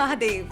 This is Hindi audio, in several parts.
महादेव।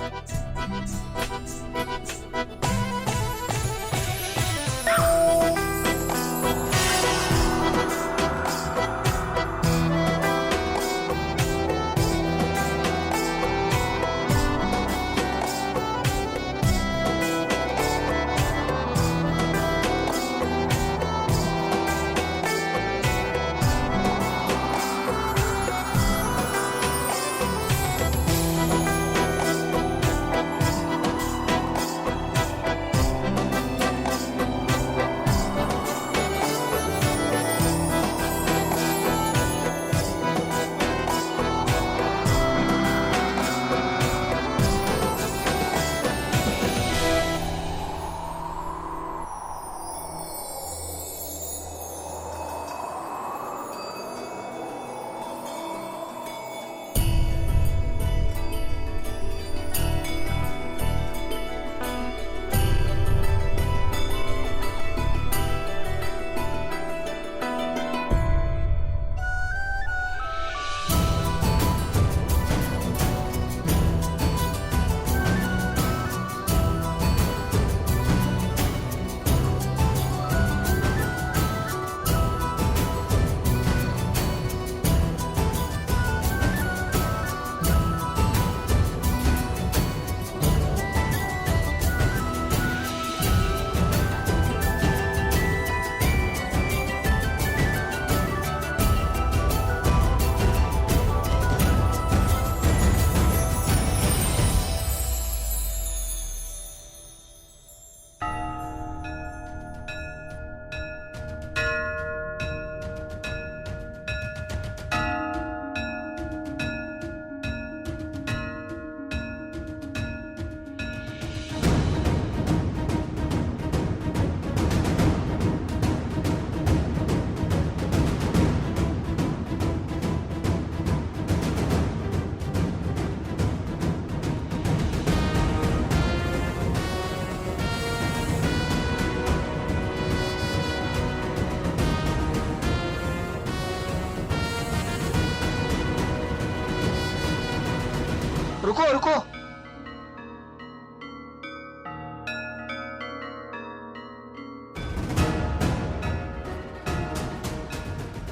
रुको रुको,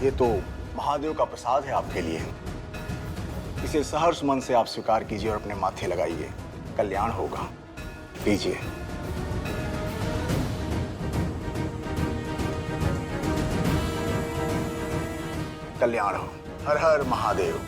ये तो महादेव का प्रसाद है आपके लिए। इसे सहर्ष मन से आप स्वीकार कीजिए और अपने माथे लगाइए, कल्याण होगा। लीजिए। कल्याण हो। हर हर महादेव।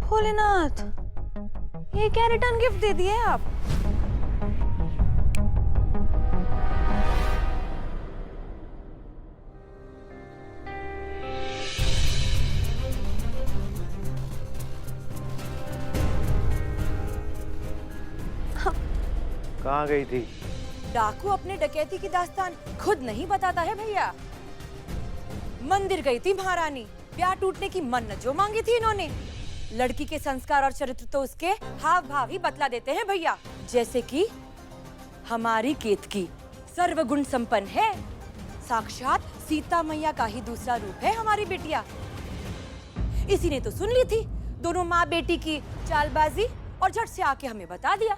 भोलेनाथ, ये क्या रिटर्न गिफ्ट दे दिए आप? कहाँ गई थी? डाकू अपने डकैती की दास्तान खुद नहीं बताता है भैया। मंदिर गई थी महारानी, प्यार टूटने की मन्नत जो मांगी थी इन्होंने। लड़की के संस्कार और चरित्र तो उसके हाव भाव ही बतला देते हैं भैया। जैसे कि हमारी केतकी सर्वगुण संपन्न है, साक्षात सीता मैया का ही दूसरा रूप है हमारी बेटिया। इसी ने तो सुन ली थी दोनों माँ बेटी की चालबाजी और झट से आके हमें बता दिया।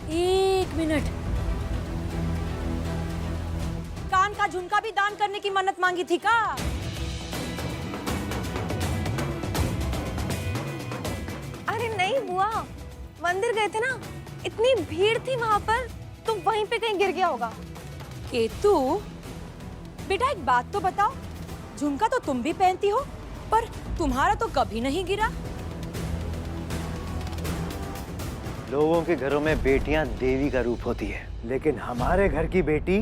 एक मिनट, कान का झुमका भी दान करने की मन्नत मांगी थी का? अरे नहीं बुआ, मंदिर गए थे ना, इतनी भीड़ थी वहां पर, तो वहीं पे कहीं गिर गया होगा। केतु बेटा एक बात तो बताओ, झुमका तो तुम भी पहनती हो पर तुम्हारा तो कभी नहीं गिरा। लोगों के घरों में बेटियां देवी का रूप होती है, लेकिन हमारे घर की बेटी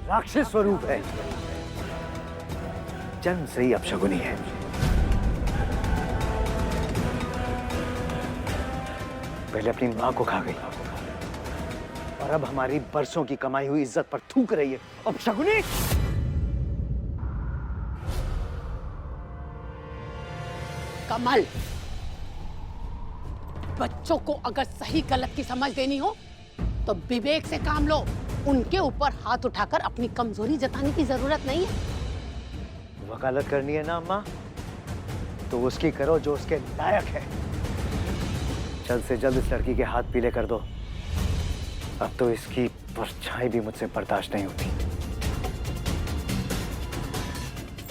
राक्षस स्वरूप है, जन्म से ही अपशगुनी है। पहले अपनी मां को खा गई और अब हमारी बरसों की कमाई हुई इज्जत पर थूक रही है। अपशगुनी! कमल, बच्चों को अगर सही गलत की समझ देनी हो तो विवेक से काम लो। उनके ऊपर हाथ उठाकर अपनी कमजोरी जताने की जरूरत नहीं है। वकालत करनी है ना अम्मा, तो उसकी करो जो उसके लायक है। जल्द से जल्द इस लड़की के हाथ पीले कर दो। अब तो इसकी परछाई भी मुझसे बर्दाश्त नहीं होती।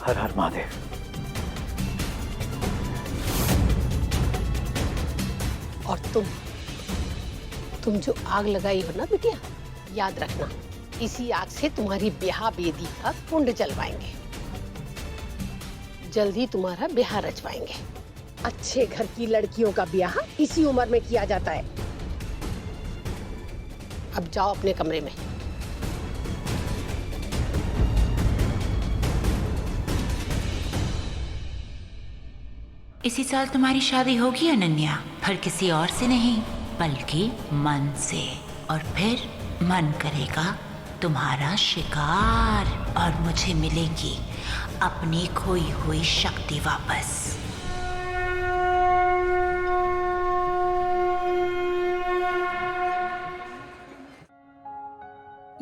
हर हर महादेव। और तुम जो आग लगाई हो ना बिटिया, याद रखना इसी आग से तुम्हारी ब्याह बेदी का कुंड जलवाएंगे। जल्दी तुम्हारा ब्याह रचवाएंगे। अच्छे घर की लड़कियों का ब्याह इसी उम्र में किया जाता है। अब जाओ अपने कमरे में। इसी साल तुम्हारी शादी होगी अनन्या, पर किसी और से नहीं बल्कि मन से। और फिर मन करेगा तुम्हारा शिकार और मुझे मिलेगी अपनी खोई हुई शक्ति वापस।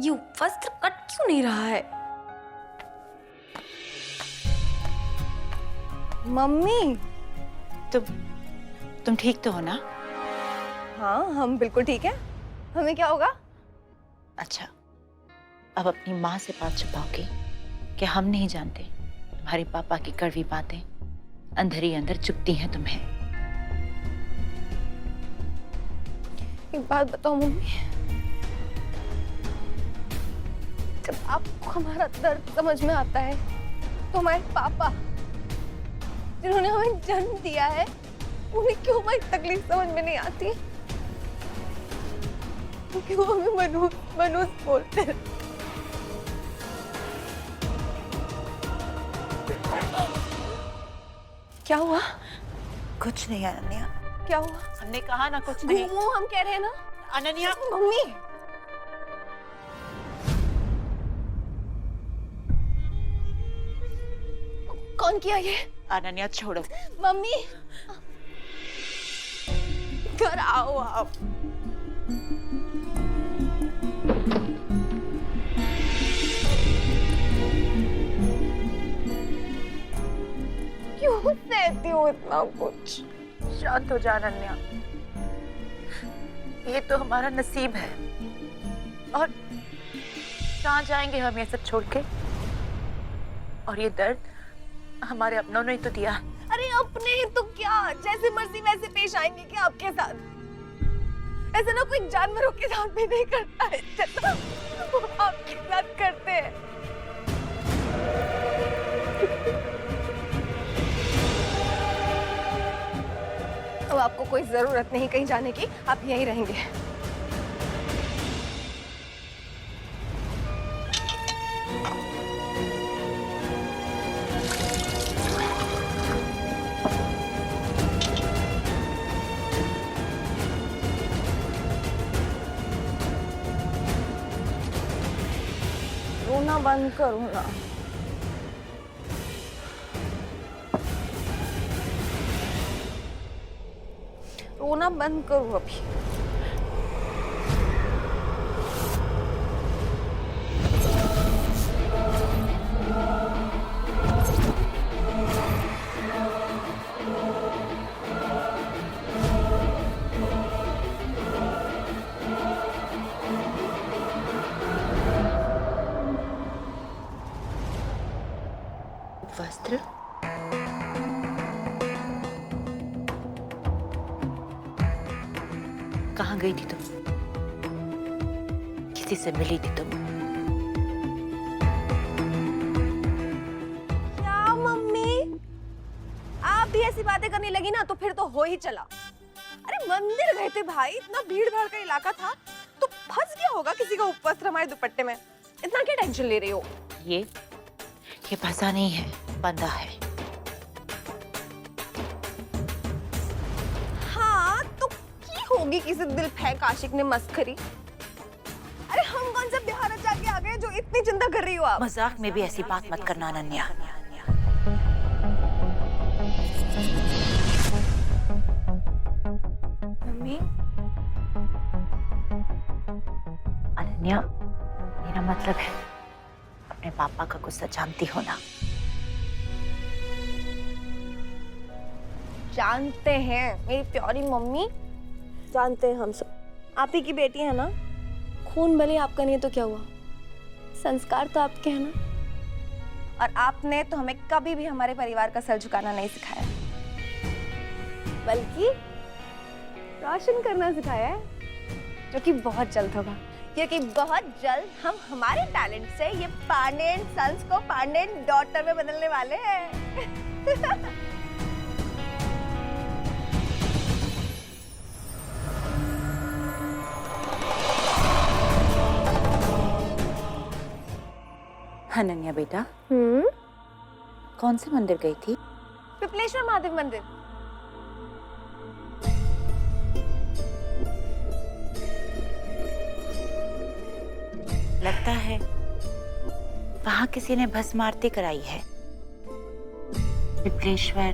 ये वस्त्र कट क्यों नहीं रहा है? मम्मी, तुम ठीक तो हो ना? हाँ, हम बिल्कुल ठीक है। हमें क्या होगा? अच्छा, अब अपनी माँ से बात छुपाओगी कि हम नहीं जानते तुम्हारे पापा की कड़वी बातें अंदर ही अंदर चुभती हैं तुम्हें। एक बात बताओ मम्मी, जब आपको हमारा दर्द समझ में आता है तो हमारे पापा जिन्होंने हमें जन्म दिया है, उन्हें क्यों हमारी तकलीफ समझ में नहीं आती? क्यों हमें मनोज बोलते हैं? क्या हुआ? कुछ नहीं अनन्या, क्या हुआ? हमने कहा ना कुछ नहीं। घूमो, हम कह रहे हैं ना। अनन्या, मम्मी, कौन किया ये? अनन्या छोड़ो। मम्मी, घर आओ आप। क्यों सहती हो इतना कुछ? शांत हो जा अनन्या, ये तो हमारा नसीब है। और कहाँ जाएंगे हम ये सब छोड़ के? और ये दर्द हमारे अपनों ने ही तो दिया। अरे अपने ही तो क्या, जैसे मर्जी वैसे पेश आएंगे क्या आपके साथ? ऐसा ना कोई जानवरों के साथ भी नहीं करता है जैसा वो आपके साथ करते हैं। अब आपको कोई जरूरत नहीं कहीं जाने की, आप यहीं रहेंगे। रोना बंद करो ना। रोना बंद करो अभी। वस्त्र, कहाँ गई थी तुम? किसी से मिली थी तुम? क्या मम्मी, आप भी ऐसी बातें करने लगी ना तो फिर तो हो ही चला। अरे मंदिर गए थे भाई, इतना भीड़ भाड़ का इलाका था, तो फंस गया होगा किसी का उपवस्त्र हमारे दुपट्टे में। इतना क्या टेंशन ले रही हो? ये फंसा नहीं है, बंधा है। हाँ तो की होगी किसी दिल फेंक आशिक ने मस्खरी। अरे हम कौन सा बिहार रचा के आ गए जो इतनी चिंता कर रही हो आप? मजाक में भी ऐसी बात मत करना अनन्या। मम्मी अनन्या, मेरा मतलब है अपने पापा का गुस्सा जानती हो ना। जानते हैं मेरी प्यारी मम्मी, जानते हैं हम सब। आप ही की बेटी है ना, खून भले आपका नहीं तो क्या हुआ, संस्कार तो आपके हैं ना। और आपने तो हमें कभी भी हमारे परिवार का सर झुकाना नहीं सिखाया, बल्कि रोशन करना सिखाया है, जो कि बहुत जल्द होगा, क्योंकि बहुत जल्द हम हमारे टैलेंट से ये पांडेन सन्स को पांडेन डॉटर में बदलने वाले हैं। अनन्या बेटा, कौन से मंदिर गई थी? पिपलेश्वर महादेव मंदिर। लगता है वहां किसी ने भस्म आरती कराई है। पिपलेश्वर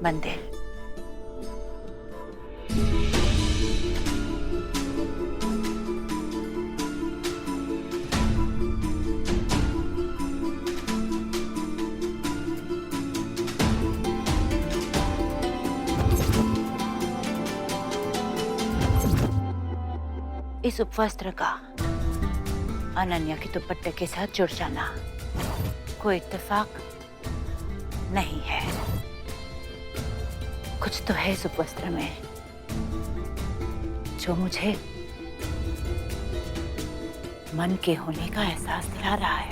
मंदिर। इस उपवस्त्र का अनन्या के दुपट्टे के साथ जुड़ जाना कोई इत्तेफाक नहीं है। कुछ तो है इस उपवस्त्र में जो मुझे मन के होने का एहसास दिला रहा है।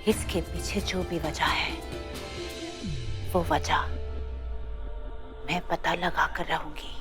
इसके पीछे जो भी वजह है, वो वजह मैं पता लगा कर रहूंगी।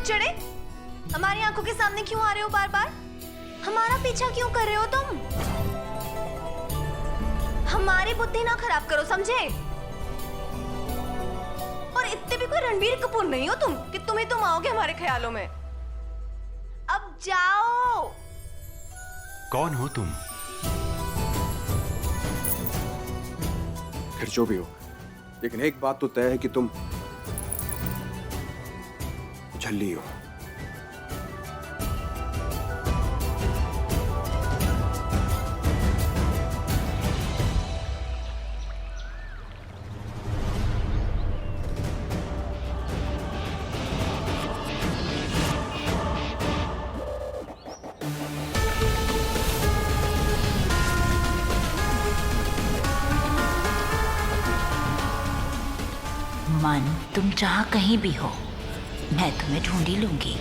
चढ़े हमारी आंखों के सामने क्यों आ रहे हो बार बार? हमारा पीछा क्यों कर रहे हो तुम? हमारी बुद्धि ना खराब करो, समझे? और इतने भी कोई रणबीर कपूर नहीं हो तुम कि तुम आओगे हमारे ख्यालों में। अब जाओ। कौन हो तुम? फिर जो भी हो, लेकिन एक बात तो तय है कि तुम झल्ली हो। मन, तुम जहां कहीं भी हो, मैं तुम्हें ढूंढ ही लूंगी।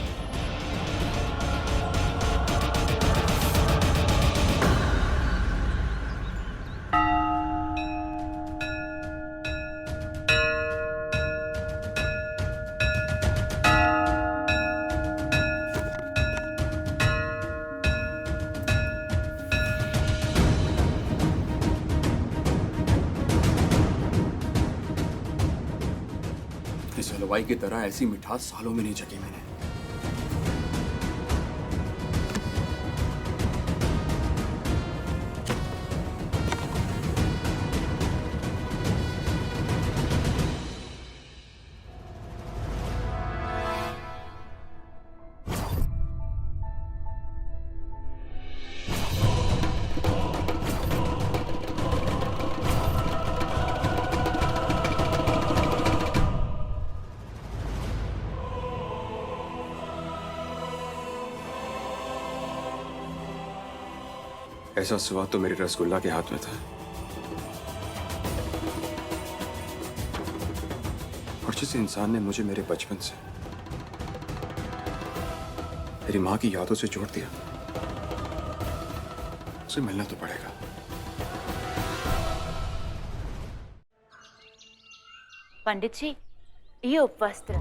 इस हलवाई की तरह ऐसी मिठास सालों में नहीं चखी मैंने। ऐसा स्वाद तो मेरे रसगुल्ला के हाथ में था। और जिस इंसान ने मुझे मेरे बचपन से मेरी माँ की यादों से जोड़ दिया, उसे मिलना तो पड़ेगा। पंडित जी, ये उपवस्त्र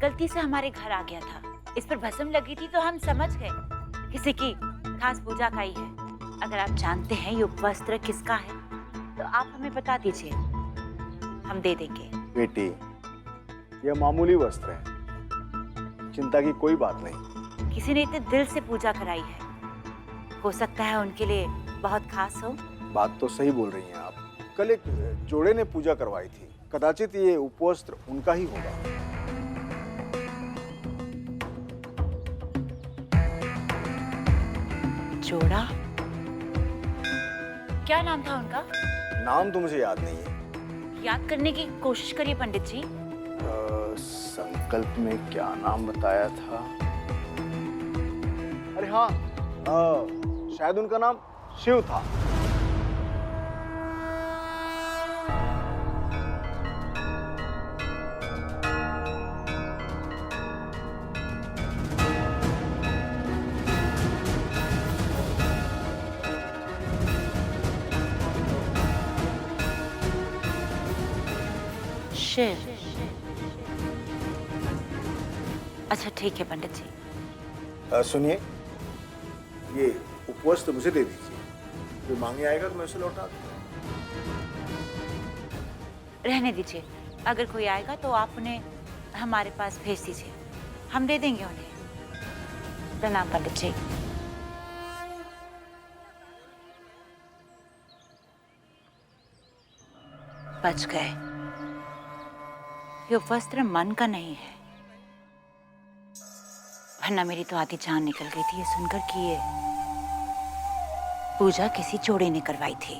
गलती से हमारे घर आ गया था। इस पर भस्म लगी थी तो हम समझ गए किसी की खास पूजा का ही है। अगर आप जानते हैं ये उपवस्त्र किसका है तो आप हमें बता दीजिए, हम दे देंगे। बेटी, यह मामूली वस्त्र है, चिंता की कोई बात नहीं। किसी ने इतने दिल से पूजा कराई है, हो सकता है उनके लिए बहुत खास हो। बात तो सही बोल रही हैं आप। कल एक जोड़े ने पूजा करवाई थी, कदाचित ये उपवस्त्र उनका ही होगा। जोड़ा? क्या नाम था उनका? नाम तो मुझे याद नहीं है। याद करने की कोशिश करिए पंडित जी। संकल्प में क्या नाम बताया था? अरे हाँ, शायद उनका नाम शिव था। शिव। अच्छा ठीक है पंडित जी। सुनिए, ये उपवस्त्र मुझे दे दीजिए। जो मांगे आएगा तो मैं उसे लौटा दूंगा। रहने दीजिए, अगर कोई आएगा तो आप उन्हें हमारे पास भेज दीजिए, हम दे देंगे उन्हें। प्रणाम पंडित जी। बच गए। ये वस्त्र मन का नहीं है, वरना मेरी तो आधी जान निकल गई थी ये सुनकर कि ये पूजा किसी जोड़े ने करवाई थी।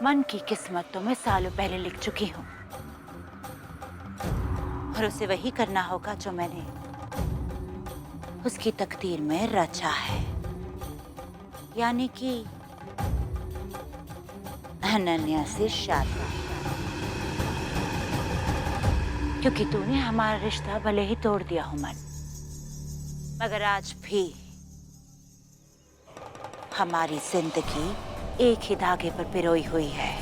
मन की किस्मत तो मैं सालों पहले लिख चुकी हूं और उसे वही करना होगा जो मैंने उसकी तकदीर में रचा है, यानी कि अनन्या से शादी। क्योंकि तूने हमारा रिश्ता भले ही तोड़ दिया हो मन, मगर आज भी हमारी जिंदगी एक ही धागे पर पिरोई हुई है।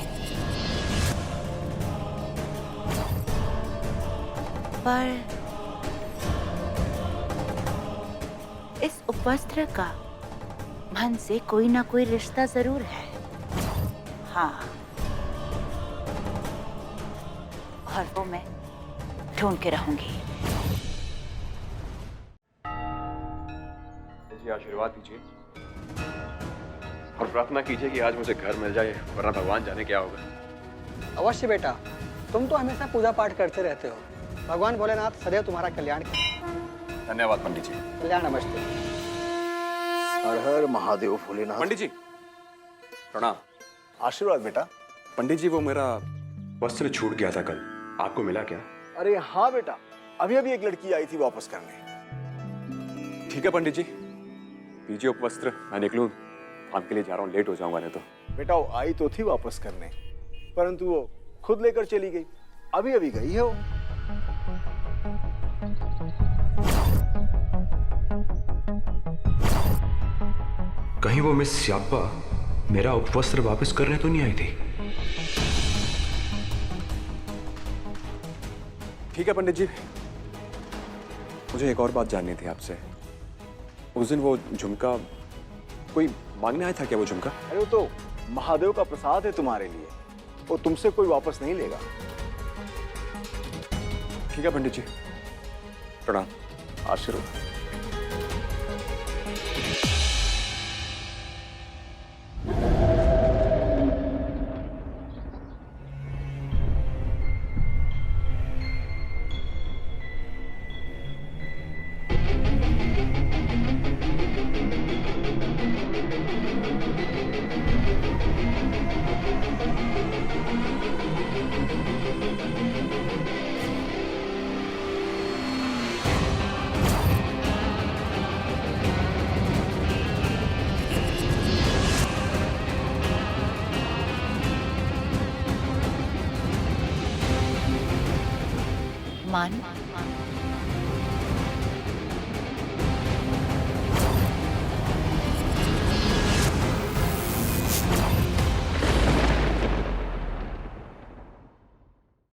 पर इस उपवस्त्र का मन से कोई ना कोई रिश्ता जरूर है। हाँ, और वो मैं ढूंढ के रहूंगी। जी आशीर्वाद दीजिए और प्रार्थना कीजिए कि आज मुझे घर मिल जाए, वरना भगवान जाने क्या होगा। अवश्य बेटा, तुम तो हमेशा पूजा पाठ करते रहते हो। भगवान भोलेनाथ सदैव तुम्हारा कल्याण करें। धन्यवाद पंडित जी। कल्याण नमस्ते। हर हर महादेव भोलेनाथ। पंडित जी प्रणाम। आशीर्वाद बेटा। पंडित जी, वो मेरा वस्त्र छूट गया था कल, आपको मिला क्या? अरे हाँ बेटा, अभी अभी एक लड़की आई थी वापस करने। ठीक है पंडित जी, दीजिए उपवस्त्र, मैं निकलूं, काम के लिए जा रहा हूँ, लेट हो जाऊंगा नहीं तो। बेटा वो आई तो थी वापस करने, परंतु वो खुद लेकर चली गई। अभी अभी गई है वो। कहीं वो मिस श्यापा मेरा उपवस्त्र वापस करने तो नहीं आई थी? ठीक है पंडित जी, मुझे एक और बात जाननी थी आपसे। उस दिन वो झुमका कोई मांगने आया था क्या? वो झुमका? अरे वो तो महादेव का प्रसाद है तुम्हारे लिए, वो तुमसे कोई वापस नहीं लेगा। ठीक है पंडित जी, प्रणाम। आशीर्वाद। मान